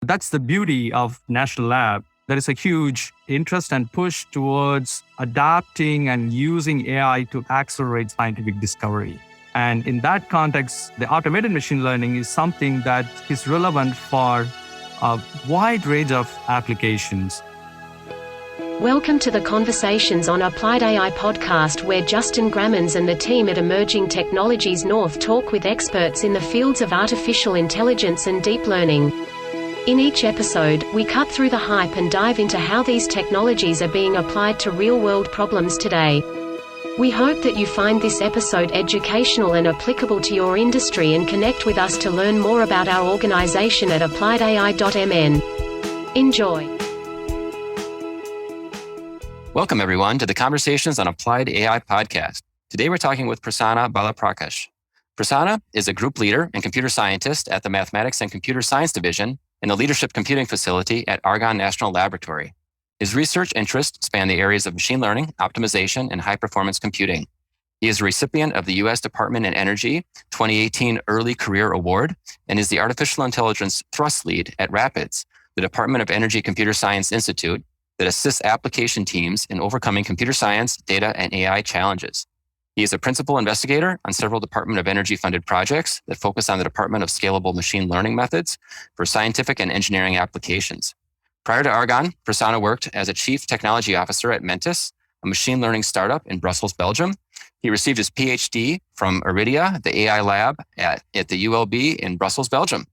That's the beauty of National Lab. There is a huge interest and push towards adapting and using AI to accelerate scientific discovery. And in that context, the automated machine learning is something that is relevant for a wide range of applications. Welcome to the Conversations on Applied AI podcast, where Justin Grammans and the team at Emerging Technologies North talk with experts in the fields of artificial intelligence and deep learning. In each episode, we cut through the hype and dive into how these technologies are being applied to real-world problems today. We hope that you find this episode educational and applicable to your industry, and connect with us to learn more about our organization at appliedai.mn. Enjoy. Welcome, everyone, to the Conversations on Applied AI podcast. Today, we're talking with Prasanna Balaprakash. Prasanna is a group leader and computer scientist at the Mathematics and Computer Science Division in the Leadership Computing Facility at Argonne National Laboratory. His research interests span the areas of machine learning, optimization, and high-performance computing. He is a recipient of the U.S. Department of Energy 2018 Early Career Award and is the Artificial Intelligence Thrust Lead at RAPIDS, the Department of Energy Computer Science Institute that assists application teams in overcoming computer science, data, and AI challenges. He is a principal investigator on several Department of Energy-funded projects that focus on the development of scalable machine learning methods for scientific and engineering applications. Prior to Argonne, Prasanna worked as a chief technology officer at Mentis, a machine learning startup in Brussels, Belgium. He received his PhD from IRIDIA, the AI lab at the ULB in Brussels, Belgium.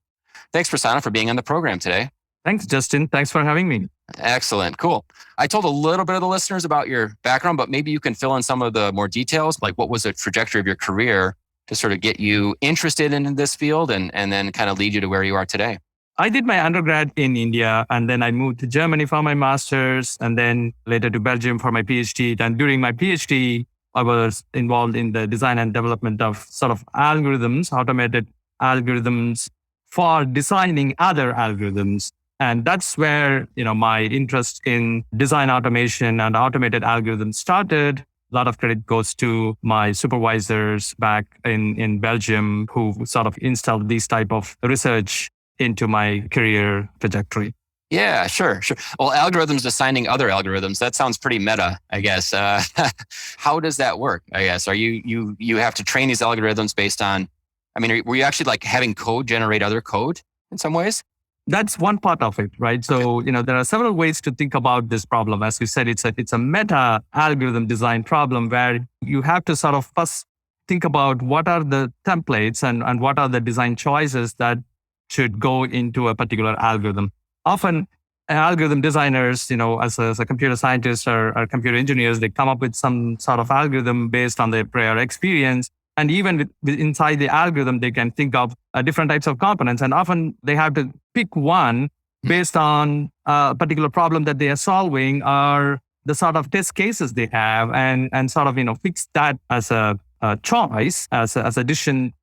Thanks, Prasanna, for being on the program today. Thanks, Justin. Thanks for having me. Excellent. Cool. I told a little bit of the listeners about your background, but maybe you can fill in some of the more details, like what was the trajectory of your career to sort of get you interested in this field and then kind of lead you to where you are today. I did my undergrad in India, and then I moved to Germany for my master's, and then later to Belgium for my PhD. And during my PhD, I was involved in the design and development of sort of algorithms, automated algorithms for designing other algorithms. And that's where, my interest in design automation and automated algorithms started. A lot of credit goes to my supervisors back in Belgium, who sort of installed these type of research into my career trajectory. Yeah, sure. Well, algorithms designing other algorithms, that sounds pretty meta, I guess. How does that work, I guess? Are you have to train these algorithms based on, were you actually like having code generate other code in some ways? That's one part of it, right? So, there are several ways to think about this problem. As you said, it's a meta algorithm design problem where you have to sort of first think about what are the templates and what are the design choices that should go into a particular algorithm. Often, algorithm designers, as a computer scientist or computer engineers, they come up with some sort of algorithm based on their prior experience. And even inside the algorithm, they can think of different types of components. And often they have to pick one based on a particular problem that they are solving or the sort of test cases they have and sort of, fix that as a choice, as a decision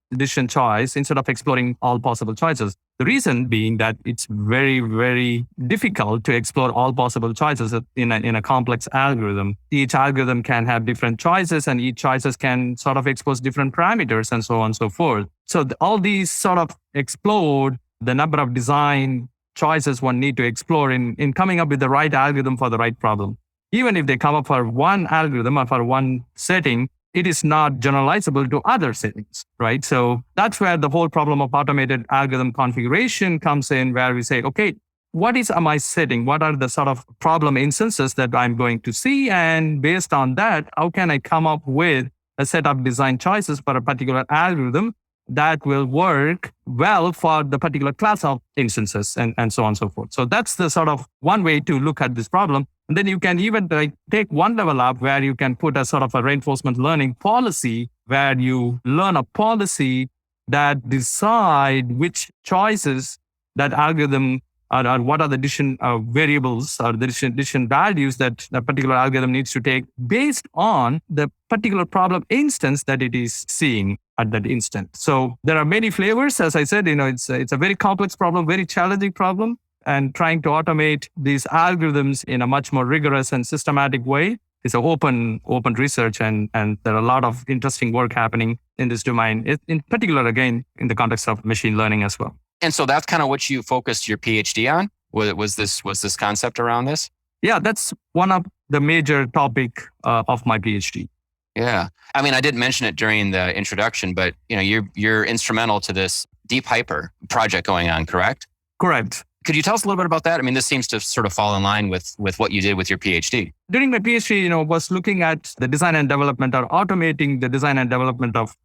choice instead of exploring all possible choices. The reason being that it's very, very difficult to explore all possible choices in a complex algorithm. Each algorithm can have different choices, and each choices can sort of expose different parameters and so on and so forth. So all these sort of explode the number of design choices one need to explore in coming up with the right algorithm for the right problem. Even if they come up for one algorithm or for one setting, it is not generalizable to other settings, right? So that's where the whole problem of automated algorithm configuration comes in, where we say, okay, what is my setting? What are the sort of problem instances that I'm going to see? And based on that, how can I come up with a set of design choices for a particular algorithm that will work well for the particular class of instances and so on and so forth. So that's the sort of one way to look at this problem. And then you can even take one level up where you can put a sort of a reinforcement learning policy where you learn a policy that decide which choices that algorithm or what are the decision variables or the decision values that a particular algorithm needs to take based on the particular problem instance that it is seeing at that instant. So there are many flavors. As I said, it's a very complex problem, very challenging problem, and trying to automate these algorithms in a much more rigorous and systematic way is an open research, and there are a lot of interesting work happening in this domain, in particular, again, in the context of machine learning as well. And so that's kind of what you focused your PhD on? Was this concept around this? Yeah, that's one of the major topic of my PhD. Yeah. I mean, I didn't mention it during the introduction, but you're instrumental to this DeepHyper project going on, correct? Correct. Could you tell us a little bit about that? I mean, this seems to sort of fall in line with what you did with your PhD. During my PhD, was looking at the design and development or automating the design and development of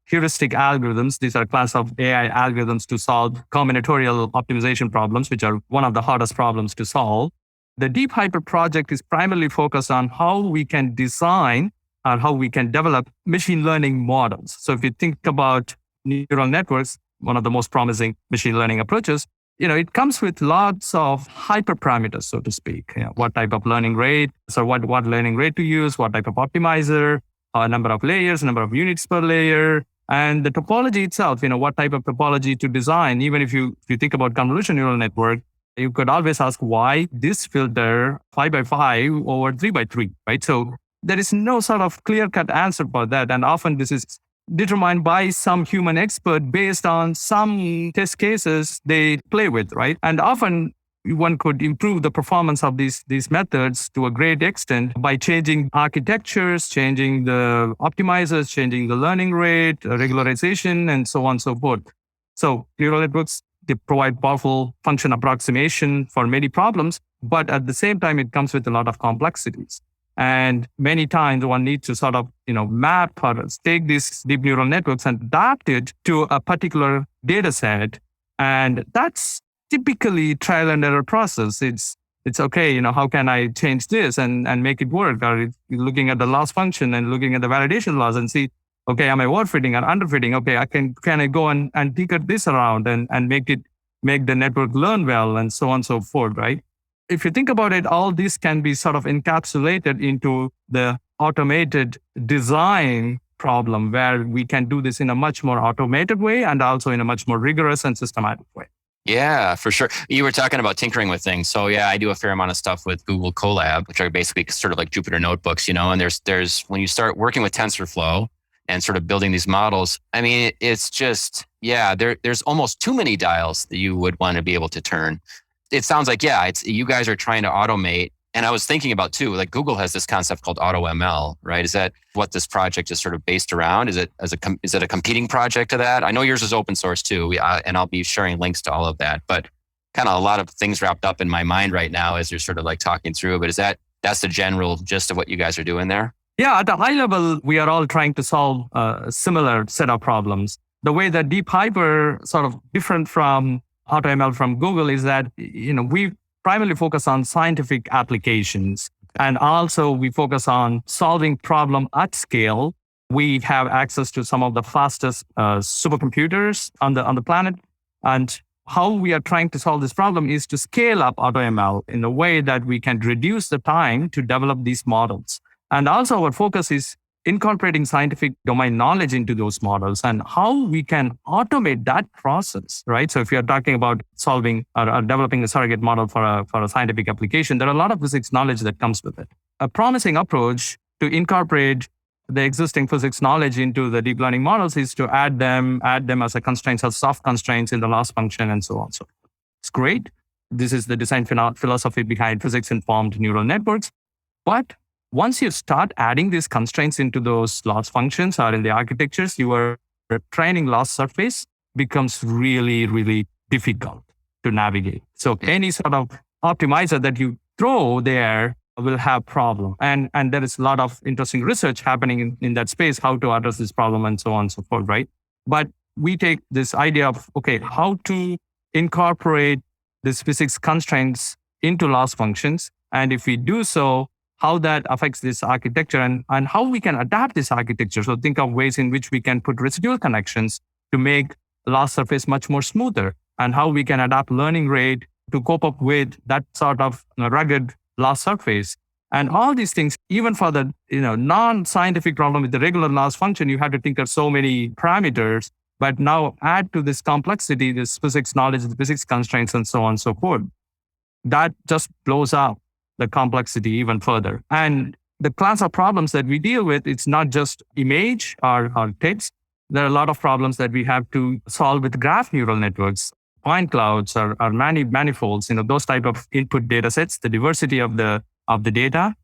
heuristic algorithms. These are a class of AI algorithms to solve combinatorial optimization problems, which are one of the hardest problems to solve. The DeepHyper project is primarily focused on how we can design or how we can develop machine learning models. So if you think about neural networks, one of the most promising machine learning approaches, it comes with lots of hyperparameters, so to speak. What type of learning rate, so what learning rate to use, what type of optimizer, number of layers, number of units per layer, and the topology itself, what type of topology to design. Even if you think about convolutional neural network, you could always ask why this filter 5 by 5 over 3 by 3, right? So there is no sort of clear-cut answer for that. And often this is determined by some human expert based on some test cases they play with, right? And often one could improve the performance of these methods to a great extent by changing architectures, changing the optimizers, changing the learning rate, regularization, and so on and so forth. So neural networks, they provide powerful function approximation for many problems, but at the same time, it comes with a lot of complexities. And many times one needs to sort of, map or take these deep neural networks and adapt it to a particular data set. And that's typically trial and error process. It's okay, how can I change this and make it work? Or looking at the loss function and looking at the validation loss and see, okay, am I overfitting or underfitting? Okay, can I go and tinker this around and make the network learn well and so on and so forth, right? If you think about it, all this can be sort of encapsulated into the automated design problem where we can do this in a much more automated way and also in a much more rigorous and systematic way. Yeah, for sure. You were talking about tinkering with things. So yeah, I do a fair amount of stuff with Google Colab, which are basically sort of like Jupyter notebooks, and there's when you start working with TensorFlow and sort of building these models, I mean, it's just, there's almost too many dials that you would want to be able to turn. It sounds like, it's you guys are trying to automate. And I was thinking about too, like Google has this concept called AutoML, right? Is that what this project is sort of based around? Is it a competing project to that? I know yours is open source too, and I'll be sharing links to all of that. But kind of a lot of things wrapped up in my mind right now as you're sort of like talking through. But that's the general gist of what you guys are doing there? Yeah, at a high level, we are all trying to solve a similar set of problems. The way that DeepHyper sort of different from AutoML from Google is that, we primarily focus on scientific applications. And also we focus on solving problem at scale. We have access to some of the fastest supercomputers on the planet. And how we are trying to solve this problem is to scale up AutoML in a way that we can reduce the time to develop these models. And also our focus is incorporating scientific domain knowledge into those models and how we can automate that process, right? So if you're talking about solving or developing a surrogate model for a scientific application, there are a lot of physics knowledge that comes with it. A promising approach to incorporate the existing physics knowledge into the deep learning models is to add them as a constraints, as soft constraints in the loss function and so on. So it's great. This is the design philosophy behind physics-informed neural networks. But once you start adding these constraints into those loss functions or in the architectures, your training loss surface becomes really, really difficult to navigate. So any sort of optimizer that you throw there will have problem. And there is a lot of interesting research happening in that space, how to address this problem and so on and so forth, right? But we take this idea of, okay, how to incorporate these physics constraints into loss functions. And if we do so, how that affects this architecture and how we can adapt this architecture. So think of ways in which we can put residual connections to make loss surface much more smoother and how we can adapt learning rate to cope up with that sort of rugged loss surface. And all these things, even for the non-scientific problem with the regular loss function, you have to think of so many parameters, but now add to this complexity, this physics knowledge, the physics constraints and so on and so forth. That just blows up the complexity even further. And the class of problems that we deal with, it's not just image or text. There are a lot of problems that we have to solve with graph neural networks. point clouds or manifolds, those type of input data sets, the diversity of the data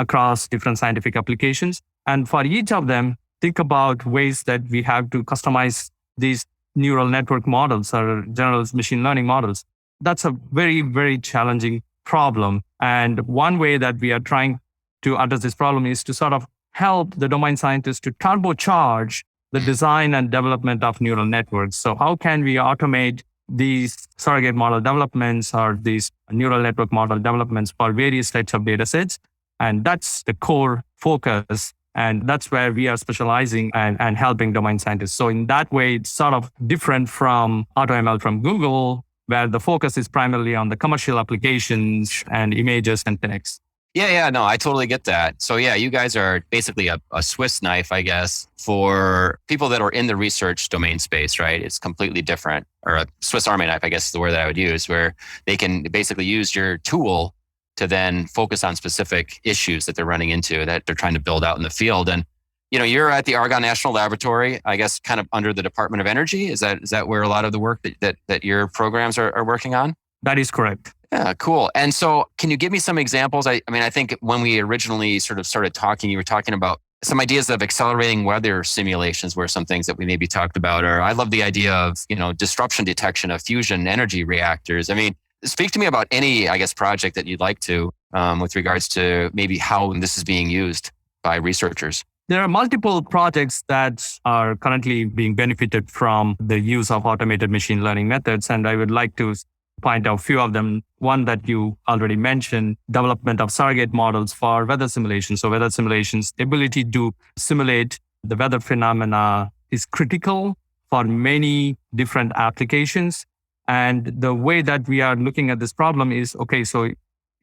across different scientific applications. And for each of them, think about ways that we have to customize these neural network models or general machine learning models. That's a very, very challenging problem. And one way that we are trying to address this problem is to sort of help the domain scientists to turbocharge the design and development of neural networks. So how can we automate these surrogate model developments or these neural network model developments for various types of data sets? And that's the core focus. And that's where we are specializing and helping domain scientists. So in that way, it's sort of different from AutoML from Google, where the focus is primarily on the commercial applications and images and text. Yeah, no, I totally get that. So yeah, you guys are basically a Swiss knife, I guess, for people that are in the research domain space, right? It's completely different, or a Swiss Army knife, I guess is the word that I would use, where they can basically use your tool to then focus on specific issues that they're running into, that they're trying to build out in the field. And, you're at the Argonne National Laboratory, I guess, kind of under the Department of Energy. Is that where a lot of the work that your programs are working on? That is correct. Yeah, cool. And so can you give me some examples? I think when we originally sort of started talking, you were talking about some ideas of accelerating weather simulations were some things that we maybe talked about. Or I love the idea of, disruption detection of fusion energy reactors. Speak to me about any, I guess, project that you'd like to with regards to maybe how this is being used by researchers. There are multiple projects that are currently being benefited from the use of automated machine learning methods. And I would like to point out a few of them. One that you already mentioned, development of surrogate models for weather simulations. So weather simulations, ability to simulate the weather phenomena is critical for many different applications. And the way that we are looking at this problem is,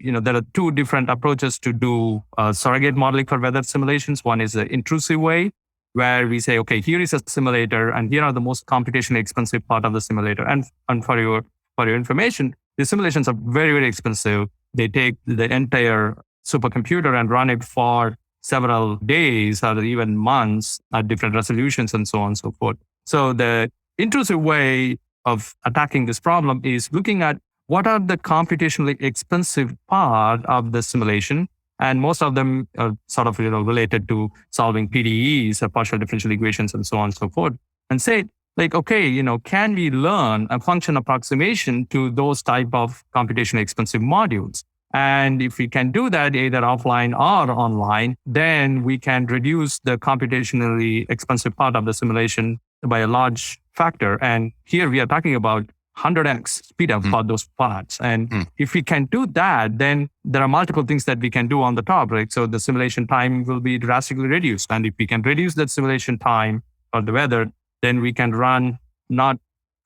there are two different approaches to do surrogate modeling for weather simulations. One is the intrusive way, where we say, here is a simulator, and here are the most computationally expensive part of the simulator. And for your information, the simulations are very, very expensive. They take the entire supercomputer and run it for several days or even months at different resolutions and so on and so forth. So the intrusive way of attacking this problem is looking at what are the computationally expensive part of the simulation. And most of them are sort of related to solving PDEs or partial differential equations and so on and so forth. And say, can we learn a function approximation to those type of computationally expensive modules? And if we can do that either offline or online, then we can reduce the computationally expensive part of the simulation by a large factor. And here we are talking about 100x speed up for those parts. And if we can do that, then there are multiple things that we can do on the top, right? So the simulation time will be drastically reduced. And if we can reduce that simulation time for the weather, then we can run not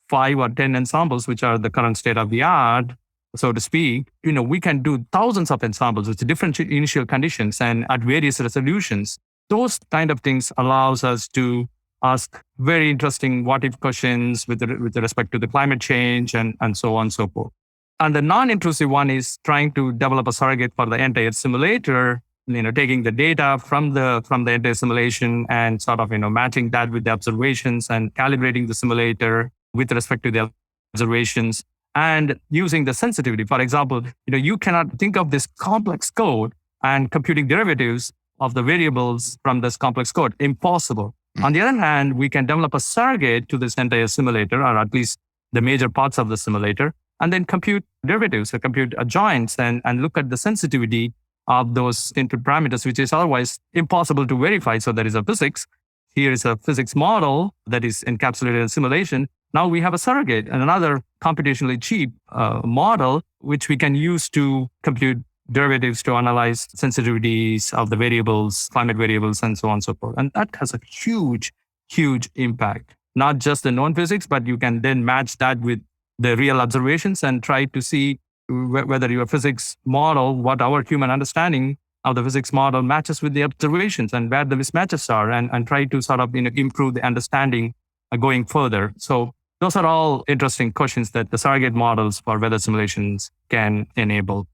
5 or 10 ensembles, which are the current state of the art, so to speak. We can do thousands of ensembles with different initial conditions and at various resolutions. Those kind of things allows us to ask very interesting what-if questions with respect to the climate change and so on and so forth. And the non-intrusive one is trying to develop a surrogate for the entire simulator, taking the data from the entire simulation and sort of, matching that with the observations and calibrating the simulator with respect to the observations and using the sensitivity. For example, you cannot think of this complex code and computing derivatives of the variables from this complex code. Impossible. On the other hand, we can develop a surrogate to this entire simulator, or at least the major parts of the simulator, and then compute derivatives, or compute adjoints, and look at the sensitivity of those input parameters, which is otherwise impossible to verify. So there is a physics. Here is a physics model that is encapsulated in simulation. Now we have a surrogate and another computationally cheap model, which we can use to compute derivatives to analyze sensitivities of the variables, climate variables, and so on and so forth. And that has a huge, huge impact. Not just the known physics, but you can then match that with the real observations and try to see whether your physics model, what our human understanding of the physics model matches with the observations and where the mismatches are, and try to sort of improve the understanding going further. So those are all interesting questions that the surrogate models for weather simulations can enable.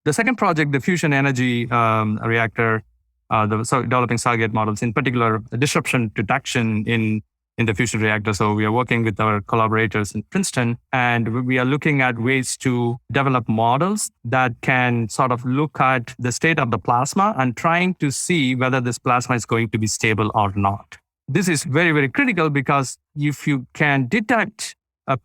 The second project, the fusion energy reactor, developing surrogate models, in particular, the disruption detection in in the fusion reactor. So we are working with our collaborators in Princeton, and we are looking at ways to develop models that can sort of look at the state of the plasma and trying to see whether this plasma is going to be stable or not. This is very, very critical because if you can detect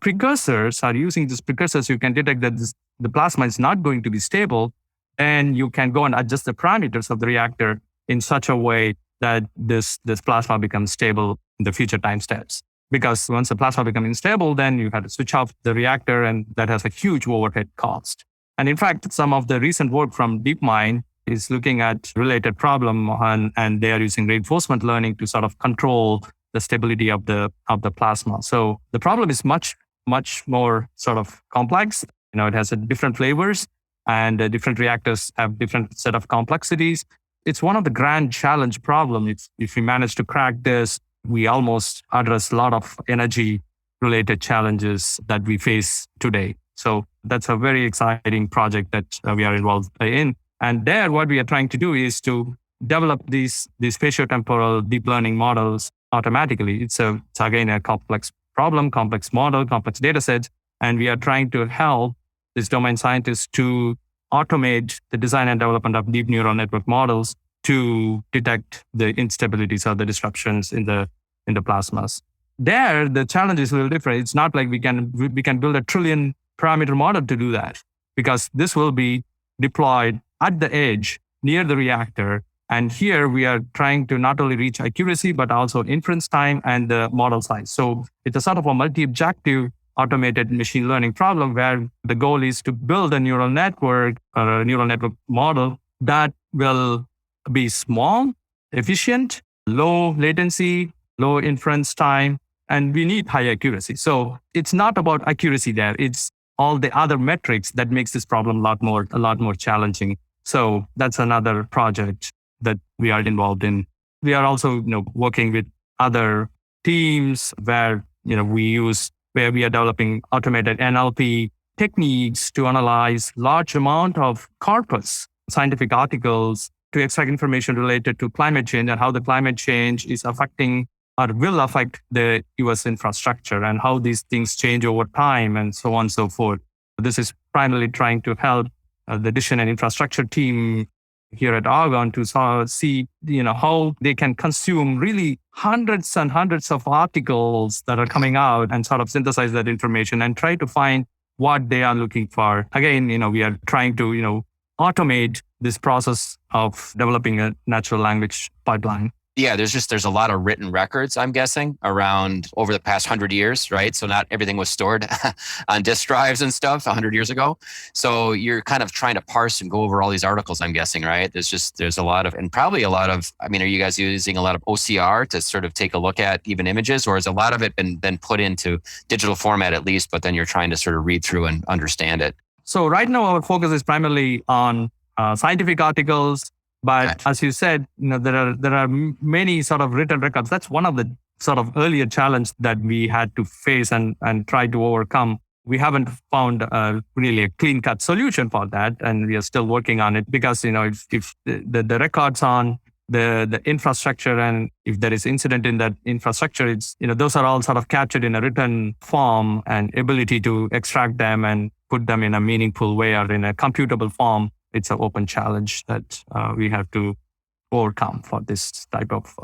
precursors, or using these precursors, you can detect that the plasma is not going to be stable, and you can go and adjust the parameters of the reactor in such a way that this plasma becomes stable in the future time steps. Because once the plasma becomes unstable, then you have to switch off the reactor, and that has a huge overhead cost. And in fact, some of the recent work from DeepMind is looking at related problem, and they are using reinforcement learning to sort of control the stability of the plasma. So the problem is much, much more sort of complex. It has different flavors, and different reactors have different set of complexities. It's one of the grand challenge problems. If we manage to crack this, we almost address a lot of energy related challenges that we face today. So that's a very exciting project that we are involved in. And there, what we are trying to do is to develop these spatiotemporal deep learning models automatically. It's again a complex problem, complex model, complex data sets. And we are trying to help these domain scientists to automate the design and development of deep neural network models to detect the instabilities or the disruptions in the plasmas. There, the challenge is a little different. It's not like we can build a trillion parameter model to do that, because this will be deployed at the edge near the reactor. And here we are trying to not only reach accuracy, but also inference time and the model size. So it's a sort of a multi-objective automated machine learning problem where the goal is to build a neural network or a neural network model that will be small, efficient, low latency, low inference time, and we need high accuracy. So it's not about accuracy there. It's all the other metrics that makes this problem a lot more challenging. So that's another project that we are involved in. We are also, working with other teams where we are developing automated NLP techniques to analyze large amount of corpus, scientific articles, to extract information related to climate change and how the climate change is affecting or will affect the US infrastructure and how these things change over time and so on and so forth. This is primarily trying to help the decision and infrastructure team here at Argonne to sort of see, how they can consume really hundreds and hundreds of articles that are coming out and sort of synthesize that information and try to find what they are looking for. Again, we are trying to, automate this process of developing a natural language pipeline. Yeah, there's a lot of written records, I'm guessing, around over the past 100 years, right? So not everything was stored on disk drives and stuff 100 years ago. So you're kind of trying to parse and go over all these articles, I'm guessing, right? There's a lot of, and probably a lot of, are you guys using a lot of OCR to sort of take a look at even images, or has a lot of it been put into digital format at least, but then you're trying to sort of read through and understand it? So right now our focus is primarily on scientific articles. But as you said, there are many sort of written records. That's one of the sort of earlier challenge that we had to face and try to overcome. We haven't found really a clean-cut solution for that, and we are still working on it because if the records on the infrastructure, and if there is incident in that infrastructure, it's those are all sort of captured in a written form, and ability to extract them and put them in a meaningful way or in a computable form. It's an open challenge that we have to overcome for this type of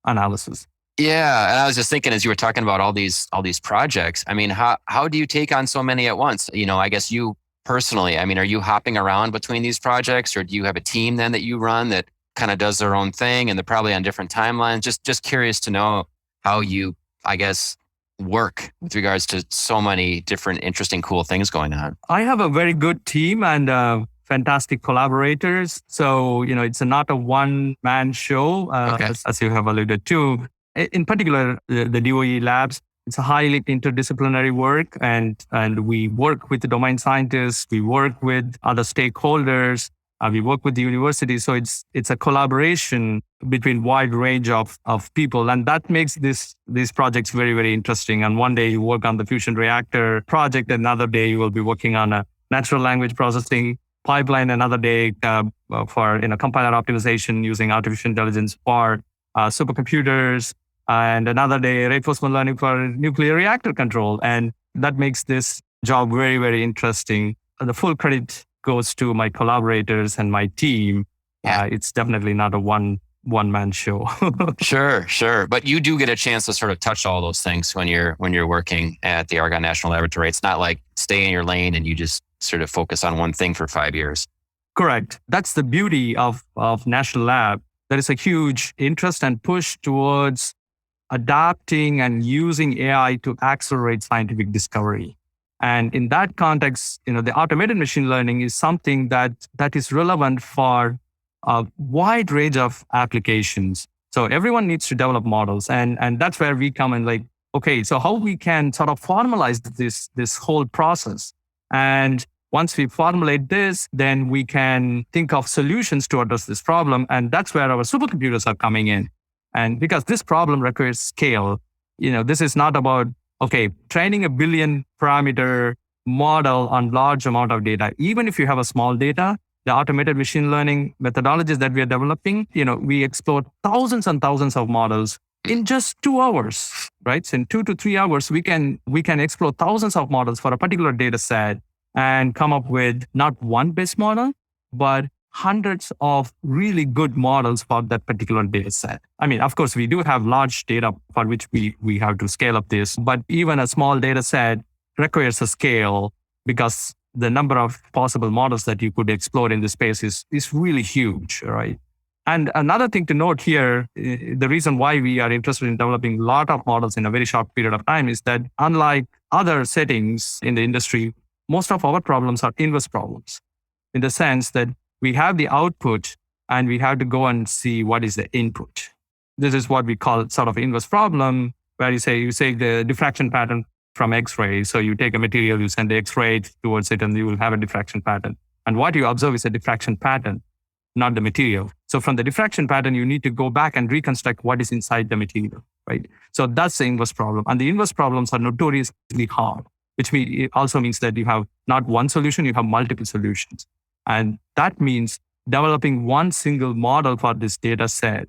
analysis. Yeah, and I was just thinking as you were talking about all these projects. How do you take on so many at once? I guess you personally. Are you hopping around between these projects, or do you have a team then that you run that kind of does their own thing and they're probably on different timelines? Just curious to know how you, I guess, work with regards to so many different, interesting, cool things going on. I have a very good team and fantastic collaborators. So, it's not a one-man show, as you have alluded to. In particular, the DOE labs, it's a highly interdisciplinary work, and we work with the domain scientists, we work with other stakeholders, we work with the university. So it's a collaboration between wide range of people, and that makes these projects very, very interesting. And one day you work on the fusion reactor project, another day you will be working on a natural language processing pipeline, another day for compiler optimization using artificial intelligence for supercomputers. and another day reinforcement learning for nuclear reactor control. And that makes this job very, very interesting. The full credit goes to my collaborators and my team. Yeah. It's definitely not a one-man show. Sure. But you do get a chance to sort of touch all those things when you're working at the Argonne National Laboratory. It's not like stay in your lane and you just sort of focus on one thing for 5 years. Correct. That's the beauty of National Lab. There is a huge interest and push towards adapting and using AI to accelerate scientific discovery. And in that context, the automated machine learning is something that is relevant for a wide range of applications. So everyone needs to develop models. And that's where we come in, like, okay, so how we can sort of formalize this whole process. And once we formulate this, then we can think of solutions to address this problem. And that's where our supercomputers are coming in. And because this problem requires scale, this is not about, okay, training a billion parameter model on large amount of data. Even if you have a small data, the automated machine learning methodologies that we are developing, we explore thousands and thousands of models in just 2 hours, right? So in 2 to 3 hours, we can explore thousands of models for a particular data set and come up with not one best model, but hundreds of really good models for that particular data set. I mean, of course, we do have large data for which we have to scale up this, but even a small data set requires a scale because the number of possible models that you could explore in this space is really huge, right? And another thing to note here, the reason why we are interested in developing a lot of models in a very short period of time is that unlike other settings in the industry, most of our problems are inverse problems in the sense that we have the output and we have to go and see what is the input. This is what we call sort of inverse problem, where you say the diffraction pattern from X-ray. So you take a material, you send the X-ray towards it, and you will have a diffraction pattern. And what you observe is a diffraction pattern, not the material. So from the diffraction pattern, you need to go back and reconstruct what is inside the material, right? So that's the inverse problem. And the inverse problems are notoriously hard, which also means that you have not one solution, you have multiple solutions. And that means developing one single model for this data set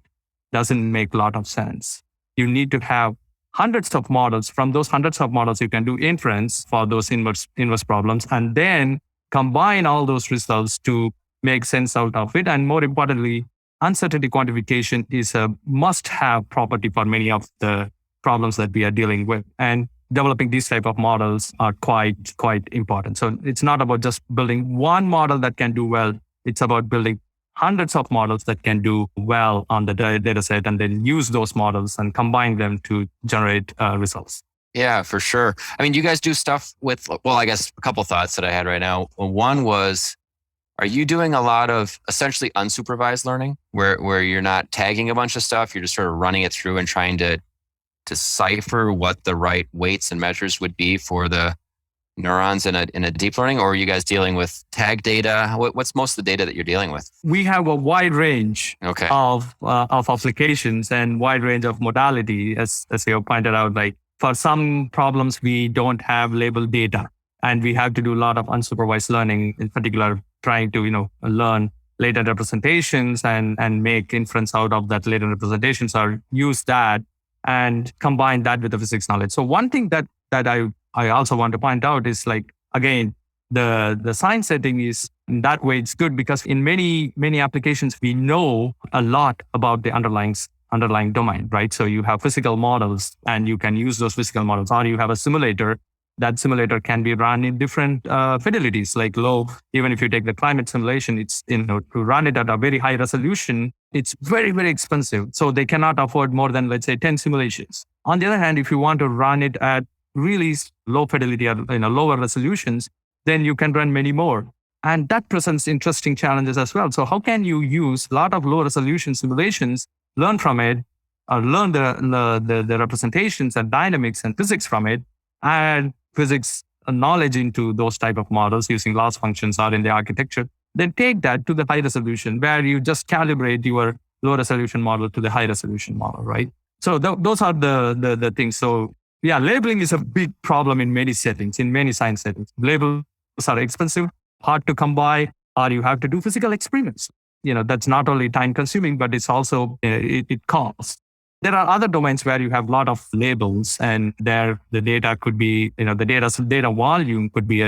doesn't make a lot of sense. You need to have hundreds of models. From those hundreds of models, you can do inference for those inverse problems and then combine all those results to make sense out of it. And more importantly, uncertainty quantification is a must-have property for many of the problems that we are dealing with. And developing these type of models are quite important. So it's not about just building one model that can do well. It's about building hundreds of models that can do well on the data set and then use those models and combine them to generate results. Yeah, for sure. I mean, you guys do stuff with, well, I guess a couple thoughts that I had right now. One was, are you doing a lot of essentially unsupervised learning where you're not tagging a bunch of stuff, you're just sort of running it through and trying to decipher what the right weights and measures would be for the neurons in a deep learning? Or are you guys dealing with tag data? What's most of the data that you're dealing with? We have a wide range of applications and wide range of modality, as you pointed out. Like for some problems, we don't have labeled data, and we have to do a lot of unsupervised learning, in particular, trying to learn latent representations and make inference out of that latent representations, or use that and combine that with the physics knowledge. So one thing that I also want to point out is, like, again, the science setting is in that way it's good because in many applications we know a lot about the underlying domain, right? So you have physical models and you can use those physical models, or you have a simulator. That simulator can be run in different fidelities, like low. Even if you take the climate simulation, it's to run it at a very high resolution, it's very, very expensive. So they cannot afford more than, let's say, 10 simulations. On the other hand, if you want to run it at really low fidelity or lower resolutions, then you can run many more. And that presents interesting challenges as well. So how can you use a lot of low resolution simulations, learn from it, or learn the representations and dynamics and physics from it, and physics knowledge into those type of models using loss functions or in the architecture, then take that to the high resolution where you just calibrate your low resolution model to the high resolution model, right? So those are the things. So yeah, labeling is a big problem in many settings, in many science settings. Labels are expensive, hard to come by, or you have to do physical experiments. That's not only time consuming, but it's also, it costs. There are other domains where you have a lot of labels, and there the data could be, the data volume could be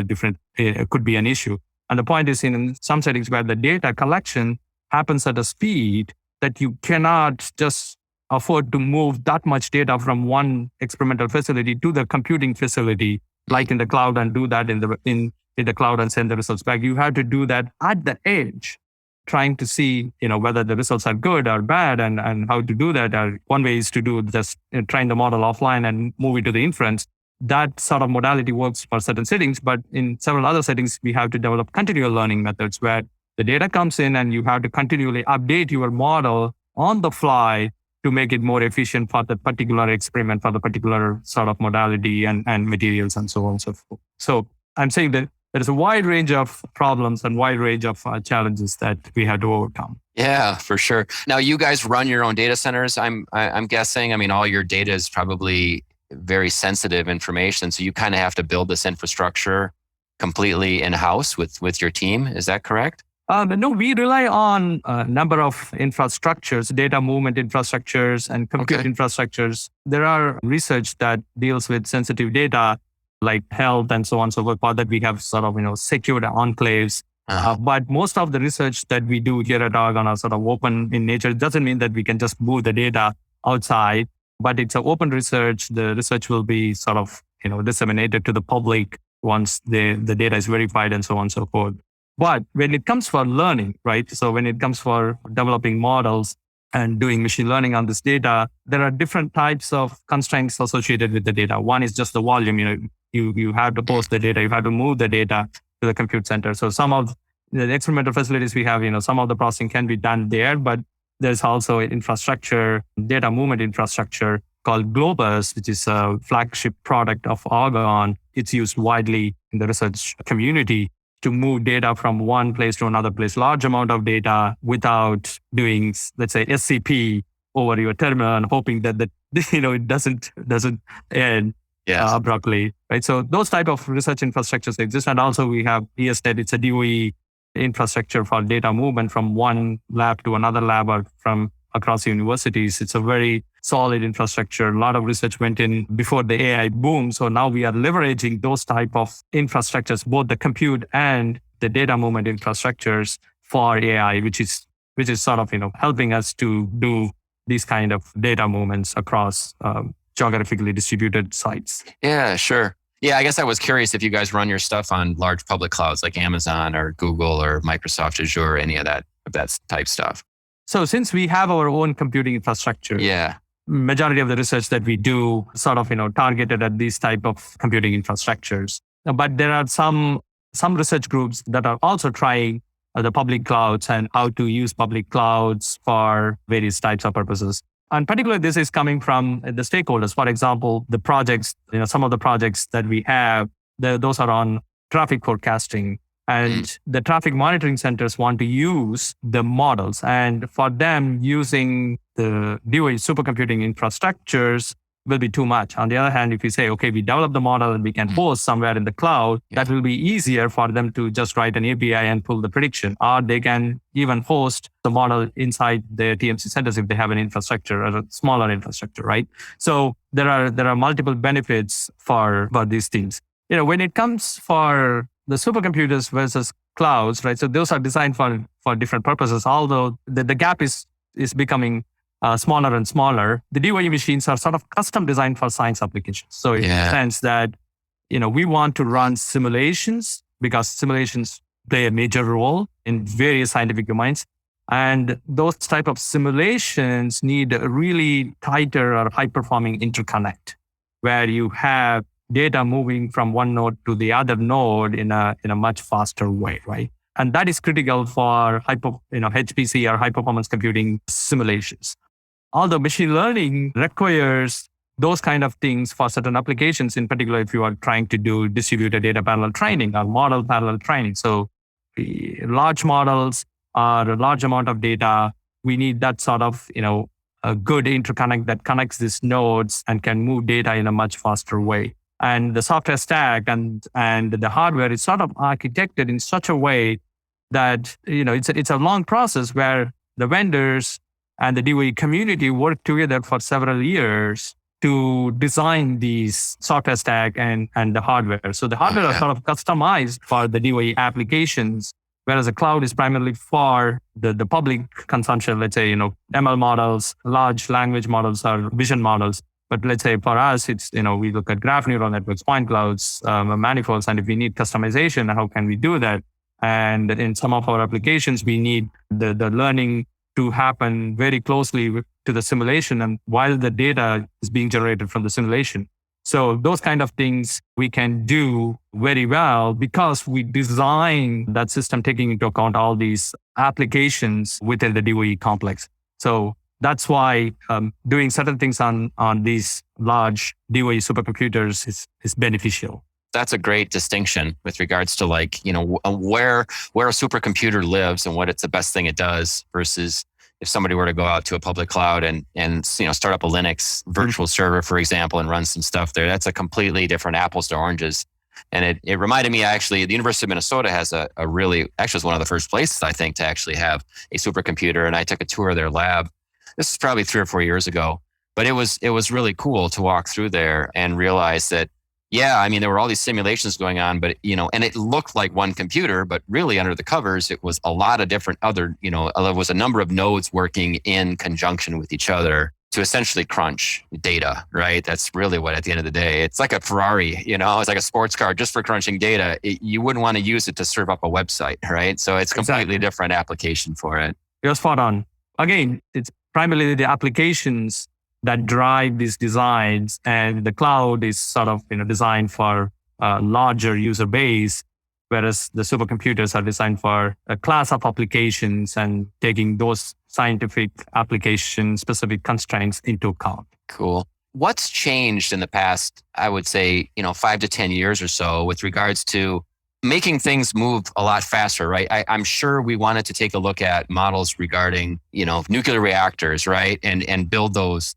could be an issue. And the point is, in some settings where the data collection happens at a speed that you cannot just afford to move that much data from one experimental facility to the computing facility, like in the cloud, and do that in the cloud and send the results back. You have to do that at the edge, trying to see, whether the results are good or bad, and how to do that. One way is to do just train the model offline and move it to the inference. That sort of modality works for certain settings, but in several other settings, we have to develop continual learning methods where the data comes in and you have to continually update your model on the fly to make it more efficient for the particular experiment, for the particular sort of modality and materials and so on and so forth. So I'm saying that there is a wide range of problems and wide range of challenges that we had to overcome. Yeah, for sure. Now, you guys run your own data centers. I'm guessing. I mean, all your data is probably very sensitive information, so you kind of have to build this infrastructure completely in-house with your team. Is that correct? No, we rely on a number of infrastructures, data movement infrastructures and compute infrastructures. There are research that deals with sensitive data, like health and so on and so forth, that we have sort of, secured enclaves. But most of the research that we do here at Argonne are sort of open in nature. It doesn't mean that we can just move the data outside, but it's an open research. The research will be sort of, disseminated to the public once the data is verified and so on and so forth. But when it comes for learning, right? So when it comes for developing models and doing machine learning on this data, there are different types of constraints associated with the data. One is just the volume. You have to post the data, you have to move the data to the compute center. So some of the experimental facilities we have, some of the processing can be done there, but there's also infrastructure, data movement infrastructure called Globus, which is a flagship product of Argonne. It's used widely in the research community to move data from one place to another place, large amount of data without doing, let's say, SCP over your terminal and hoping that it doesn't end abruptly, right? So those type of research infrastructures exist. And also we have ESNet, it's a DOE infrastructure for data movement from one lab to another lab or from across universities. It's a very solid infrastructure. A lot of research went in before the AI boom. So now we are leveraging those type of infrastructures, both the compute and the data movement infrastructures for AI, which is sort of, helping us to do these kind of data movements across geographically distributed sites. Yeah, sure. Yeah, I guess I was curious if you guys run your stuff on large public clouds like Amazon or Google or Microsoft Azure, any of that type stuff. So since we have our own computing infrastructure, majority of the research that we do sort of, targeted at these type of computing infrastructures. But there are some research groups that are also trying the public clouds and how to use public clouds for various types of purposes. And particularly this is coming from the stakeholders. For example, the projects, some of the projects that we have, those are on traffic forecasting. And the traffic monitoring centers want to use the models. And for them, using the DOE supercomputing infrastructures will be too much. On the other hand, if you say, okay, we develop the model and we can host somewhere in the cloud, that will be easier for them to just write an API and pull the prediction. Or they can even host the model inside their TMC centers if they have an infrastructure or a smaller infrastructure, right? So there are multiple benefits for these things. When it comes for the supercomputers versus clouds, right? So those are designed for different purposes. Although the gap is becoming smaller and smaller, the DOE machines are sort of custom designed for science applications. So in the sense that, we want to run simulations because simulations play a major role in various scientific domains. And those type of simulations need a really tighter or high-performing interconnect where you have data moving from one node to the other node in a much faster way, right? And that is critical for HPC or high performance computing simulations. Although machine learning requires those kind of things for certain applications, in particular, if you are trying to do distributed data parallel training or model parallel training. So large models or a large amount of data, we need that sort of, a good interconnect that connects these nodes and can move data in a much faster way. And the software stack and the hardware is sort of architected in such a way that, it's a long process where the vendors and the DOE community worked together for several years to design these software stack and the hardware. So the hardware are sort of customized for the DOE applications, whereas the cloud is primarily for the public consumption, let's say, ML models, large language models or vision models. But let's say for us, it's, we look at graph neural networks, point clouds, manifolds, and if we need customization, how can we do that? And in some of our applications, we need the learning to happen very closely to the simulation and while the data is being generated from the simulation. So those kind of things we can do very well because we design that system taking into account all these applications within the DOE complex. So that's why doing certain things on these large DOE supercomputers is beneficial. That's a great distinction with regards to where a supercomputer lives and what it's the best thing it does versus if somebody were to go out to a public cloud and start up a Linux virtual server, for example, and run some stuff there. That's a completely different apples to oranges. And it reminded me, actually, the University of Minnesota has actually it's one of the first places, I think, to actually have a supercomputer. And I took a tour of their lab. This is probably 3 or 4 years ago, but it was really cool to walk through there and realize that, there were all these simulations going on, but, and it looked like one computer, but really under the covers, it was a lot of different other, there was a number of nodes working in conjunction with each other to essentially crunch data, right? That's really what, at the end of the day, it's like a Ferrari, it's like a sports car just for crunching data. You wouldn't want to use it to serve up a website, right? So it's completely different application for it. You're spot on. Again, it's primarily the applications that drive these designs, and the cloud is sort of designed for a larger user base, whereas the supercomputers are designed for a class of applications and taking those scientific application specific constraints into account. Cool. What's changed in the past, I would say, 5 to 10 years or so with regards to making things move a lot faster, right? I'm sure we wanted to take a look at models regarding, nuclear reactors, right? And build those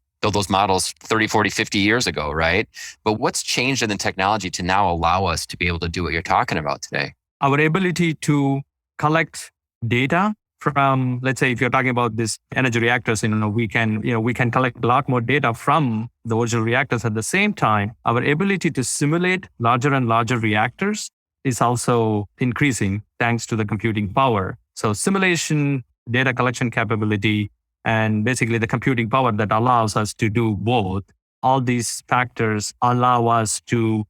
models 30, 40, 50 years ago, right? But what's changed in the technology to now allow us to be able to do what you're talking about today? Our ability to collect data from, let's say, if you're talking about this energy reactors, we can collect a lot more data from the original reactors. At the same time, our ability to simulate larger and larger reactors is also increasing thanks to the computing power. So simulation, data collection capability, and basically the computing power that allows us to do both. All these factors allow us to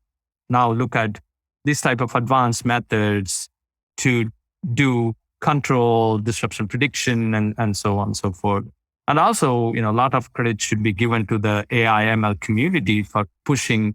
now look at this type of advanced methods to do control, disruption prediction, and so on and so forth. And also, a lot of credit should be given to the AI ML community for pushing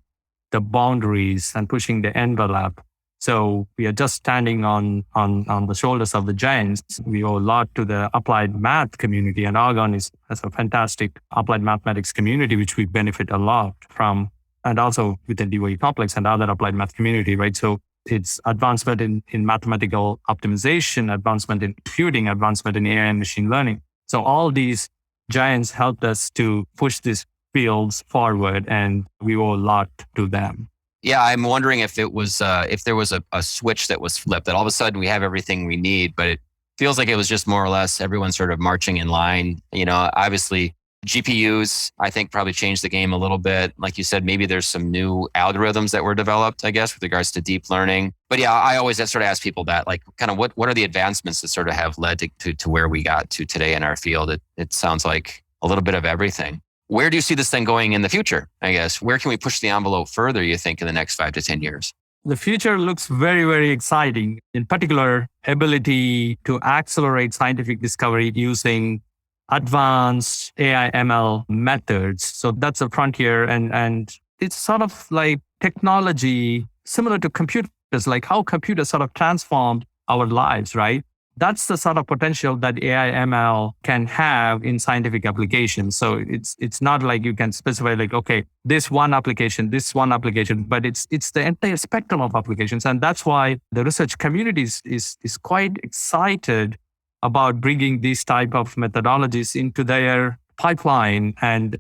the boundaries and pushing the envelope. So we are just standing on the shoulders of the giants. We owe a lot to the applied math community, and Argonne has a fantastic applied mathematics community, which we benefit a lot from, and also within DOE complex and other applied math community, right? So it's advancement in mathematical optimization, advancement in computing, advancement in AI and machine learning. So all these giants helped us to push these fields forward, and we owe a lot to them. Yeah, I'm wondering if there was a switch that was flipped, that all of a sudden we have everything we need, but it feels like it was just more or less everyone sort of marching in line. Obviously GPUs, I think, probably changed the game a little bit. Like you said, maybe there's some new algorithms that were developed, I guess, with regards to deep learning. But yeah, I always sort of ask people that, like, kind of what are the advancements that sort of have led to where we got to today in our field? It sounds like a little bit of everything. Where do you see this thing going in the future, I guess? Where can we push the envelope further, you think, in the next 5 to 10 years? The future looks very, very exciting. In particular, ability to accelerate scientific discovery using advanced AI ML methods. So that's a frontier. And it's sort of like technology similar to computers, like how computers sort of transformed our lives, right? That's the sort of potential that AI ML can have in scientific applications. So it's not like you can specify like, okay, this one application, but it's the entire spectrum of applications. And that's why the research community is quite excited about bringing these type of methodologies into their pipeline. And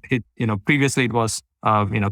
previously it was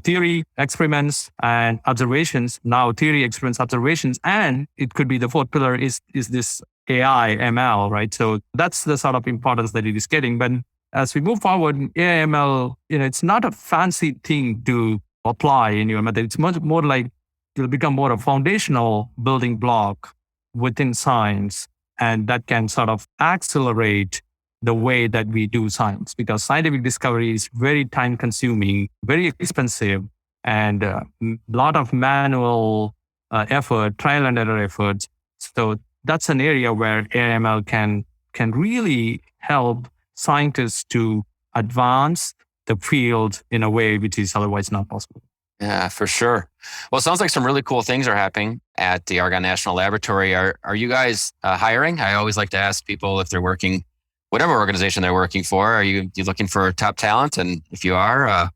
theory, experiments, and observations. Now theory, experiments, observations, and it could be the fourth pillar is this AI, ML, right? So that's the sort of importance that it is getting. But as we move forward, AI/ML, it's not a fancy thing to apply in your method. It's much more like it will become more a foundational building block within science, and that can sort of accelerate the way that we do science, because scientific discovery is very time consuming, very expensive, and a lot of manual effort, trial and error efforts. So that's an area where AI/ML can really help scientists to advance the field in a way which is otherwise not possible. Yeah, for sure. Well, it sounds like some really cool things are happening at the Argonne National Laboratory. Are you guys hiring? I always like to ask people if they're working, whatever organization they're working for. Are you looking for top talent? And if you are,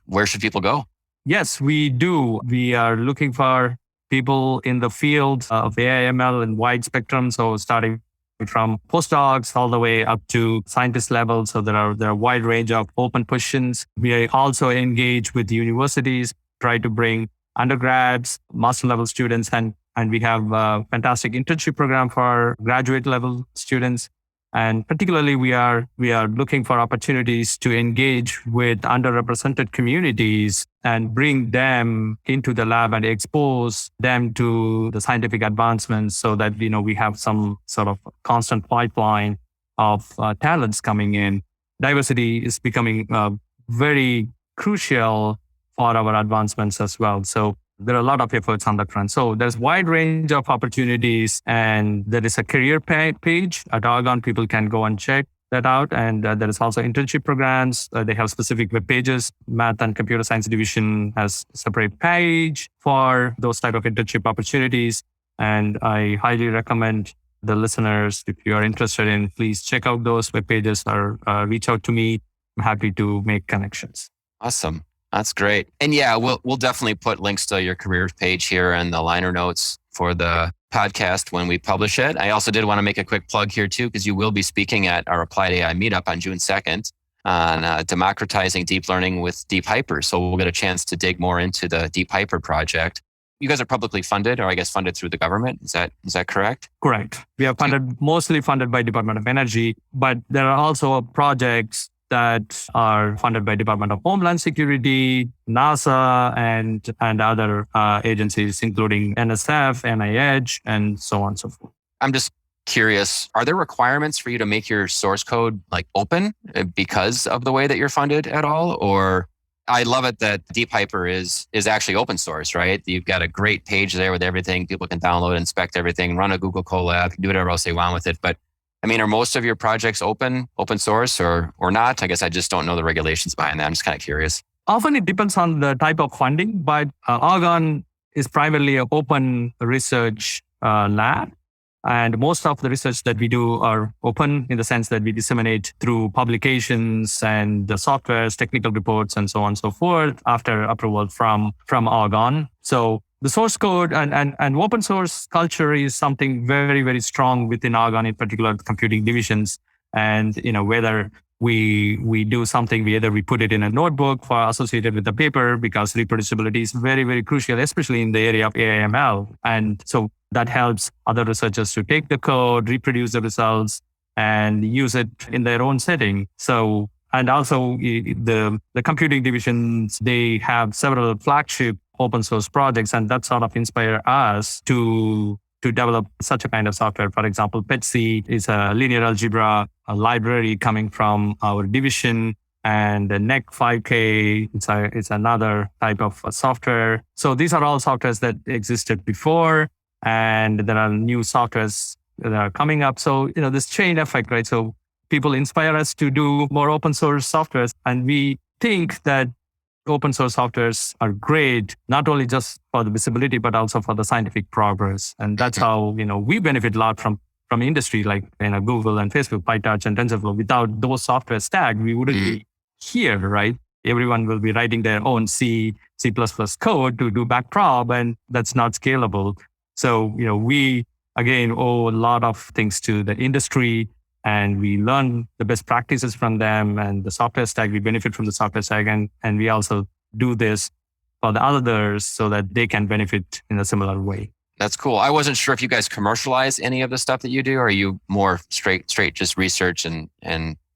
where should people go? Yes, we do. We are looking for people in the field of AI/ML in wide spectrum. So starting from postdocs all the way up to scientist level. So there are a wide range of open positions. We also engage with universities, try to bring undergrads, master level students, and we have a fantastic internship program for graduate level students. And particularly, we are looking for opportunities to engage with underrepresented communities and bring them into the lab and expose them to the scientific advancements, so that we have some sort of constant pipeline of talents coming in. Diversity is becoming very crucial for our advancements as well. So there are a lot of efforts on that front. So there's wide range of opportunities, and there is a career page at Argonne. People can go and check that out. And there is also internship programs. They have specific web pages. Math and Computer Science Division has a separate page for those type of internship opportunities. And I highly recommend the listeners, if you are interested in, please check out those web pages or reach out to me. I'm happy to make connections. Awesome. That's great. And yeah, we'll definitely put links to your career page here and the liner notes for the podcast when we publish it. I also did want to make a quick plug here too, because you will be speaking at our Applied AI meetup on June 2nd on democratizing deep learning with DeepHyper. So we'll get a chance to dig more into the DeepHyper project. You guys are publicly funded, or I guess funded through the government. Is that correct? Correct. We are mostly funded by Department of Energy, but there are also projects that are funded by Department of Homeland Security, NASA, and other agencies, including NSF, NIH, and so on and so forth. I'm just curious, are there requirements for you to make your source code open because of the way that you're funded at all? Or I love it that DeepHyper is actually open source, right? You've got a great page there with everything. People can download, inspect everything, run a Google Colab, do whatever else they want with it. But I mean, are most of your projects open source or not? I guess I just don't know the regulations behind that. I'm just kind of curious. Often it depends on the type of funding, but Argonne is primarily an open research lab. And most of the research that we do are open in the sense that we disseminate through publications and the softwares, technical reports, and so on and so forth after approval from Argonne. So the source code and open source culture is something very, very strong within Argonne, in particular the computing divisions. And whether we do something, we put it in a notebook associated with the paper, because reproducibility is very, very crucial, especially in the area of AI/ML. And so that helps other researchers to take the code, reproduce the results, and use it in their own setting. So, and also the computing divisions, they have several flagship open source projects, and that sort of inspire us to develop such a kind of software. For example, PETC is a linear algebra library coming from our division, and the NEC 5K, it's another type of software. So these are all softwares that existed before, and there are new softwares that are coming up. So, this chain effect, right? So people inspire us to do more open source softwares, and we think that open source softwares are great, not only just for the visibility, but also for the scientific progress. And that's how, we benefit a lot from industry like Google and Facebook, PyTorch and TensorFlow. Without those software stack, we wouldn't be here, right? Everyone will be writing their own C++ code to do backprop, and that's not scalable. So, we again owe a lot of things to the industry, and we learn the best practices from them and the software stack. We benefit from the software stack, and we also do this for the others so that they can benefit in a similar way. That's cool. I wasn't sure if you guys commercialize any of the stuff that you do, or are you more straight just research and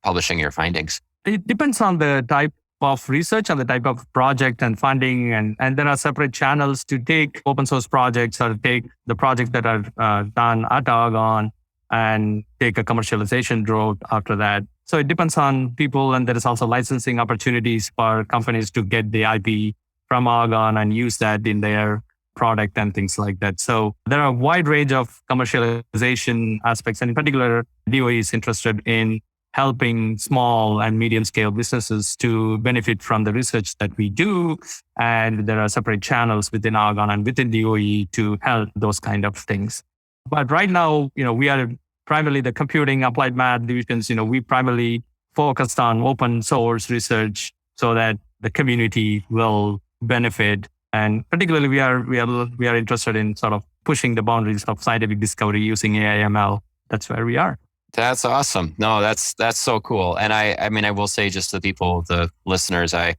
publishing your findings? It depends on the type of research and the type of project and funding. And there are separate channels to take open source projects or take the projects that are done at Argonne and take a commercialization route after that. So it depends on people. And there is also licensing opportunities for companies to get the IP from Argonne and use that in their product and things like that. So there are a wide range of commercialization aspects. And in particular, DOE is interested in helping small and medium scale businesses to benefit from the research that we do. And there are separate channels within Argonne and within DOE to help those kind of things. But right now, we are primarily the computing applied math divisions. We primarily focused on open source research so that the community will benefit. And particularly, we are interested in sort of pushing the boundaries of scientific discovery using AI/ML. That's where we are. That's awesome. No, that's so cool. And I will say just to the people, the listeners, I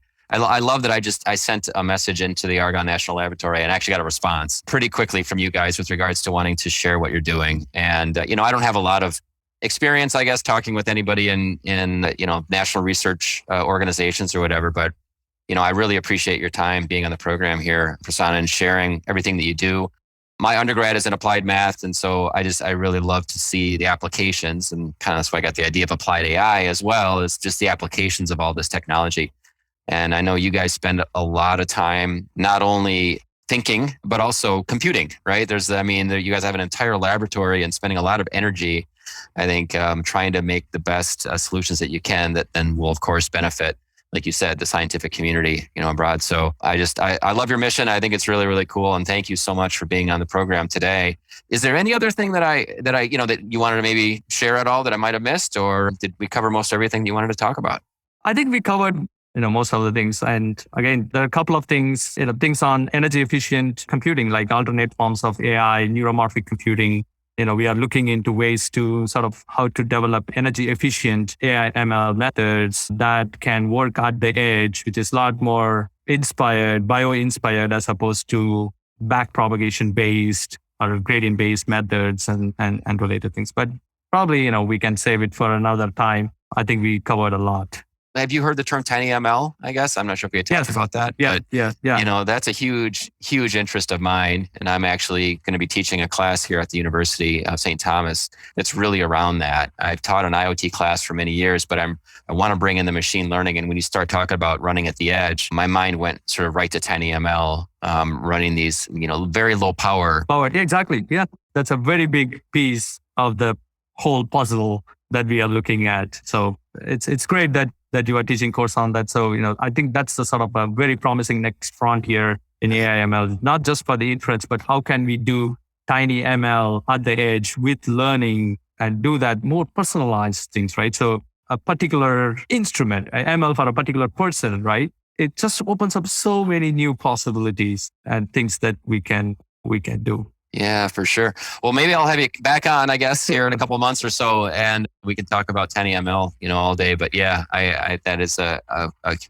love that I sent a message into the Argonne National Laboratory and actually got a response pretty quickly from you guys with regards to wanting to share what you're doing. And, I don't have a lot of experience, I guess, talking with anybody in national research organizations or whatever, but I really appreciate your time being on the program here, Prasanna, and sharing everything that you do. My undergrad is in applied math. And so I really love to see the applications, and kind of that's why I got the idea of applied AI as well, is just the applications of all this technology. And I know you guys spend a lot of time not only thinking, but also computing, right? You guys have an entire laboratory and spending a lot of energy, I think, trying to make the best solutions that you can that then will, of course, benefit, like you said, the scientific community, abroad. So I love your mission. I think it's really, really cool. And thank you so much for being on the program today. Is there any other thing that you wanted to maybe share at all that I might have missed, or did we cover most everything you wanted to talk about? I think we covered, most of the things. And again, there are a couple of things, things on energy efficient computing, like alternate forms of AI, neuromorphic computing. We are looking into ways to sort of how to develop energy efficient AI/ML methods that can work at the edge, which is a lot more bio-inspired as opposed to backpropagation based or gradient based methods and related things. But probably, we can save it for another time. I think we covered a lot. Have you heard the term TinyML, I guess? I'm not sure if we had talked about that. Yeah. That's a huge, huge interest of mine. And I'm actually going to be teaching a class here at the University of St. Thomas that's really around that. I've taught an IoT class for many years, but I want to bring in the machine learning. And when you start talking about running at the edge, my mind went sort of right to TinyML, running these, very low power. Yeah, exactly. Yeah, that's a very big piece of the whole puzzle that we are looking at. So it's great that you are teaching course on that. So, I think that's the sort of a very promising next frontier in AI/ML, not just for the inference, but how can we do tiny ML at the edge with learning and do that more personalized things, right? So a particular instrument, ML for a particular person, right? It just opens up so many new possibilities and things that we can do. Yeah, for sure. Well, maybe I'll have you back on, I guess, here in a couple of months or so, and we can talk about TinyML, all day. But yeah, I that is a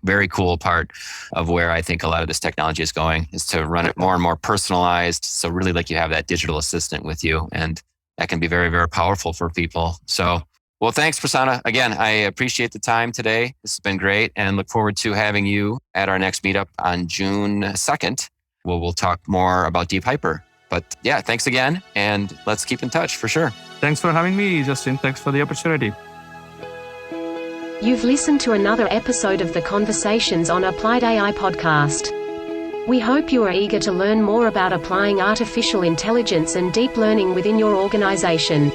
very cool part of where I think a lot of this technology is going, is to run it more and more personalized. So really, like, you have that digital assistant with you, and that can be very, very powerful for people. So, well, thanks, Prasanna. Again, I appreciate the time today. This has been great, and look forward to having you at our next meetup on June 2nd. We'll talk more about DeepHyper. But yeah, thanks again. And let's keep in touch for sure. Thanks for having me, Justin. Thanks for the opportunity. You've listened to another episode of the Conversations on Applied AI podcast. We hope you are eager to learn more about applying artificial intelligence and deep learning within your organization.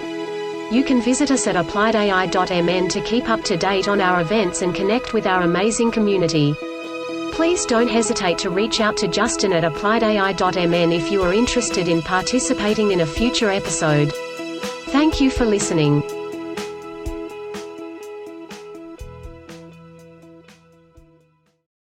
You can visit us at appliedai.mn to keep up to date on our events and connect with our amazing community. Please don't hesitate to reach out to Justin at appliedai.mn if you are interested in participating in a future episode. Thank you for listening.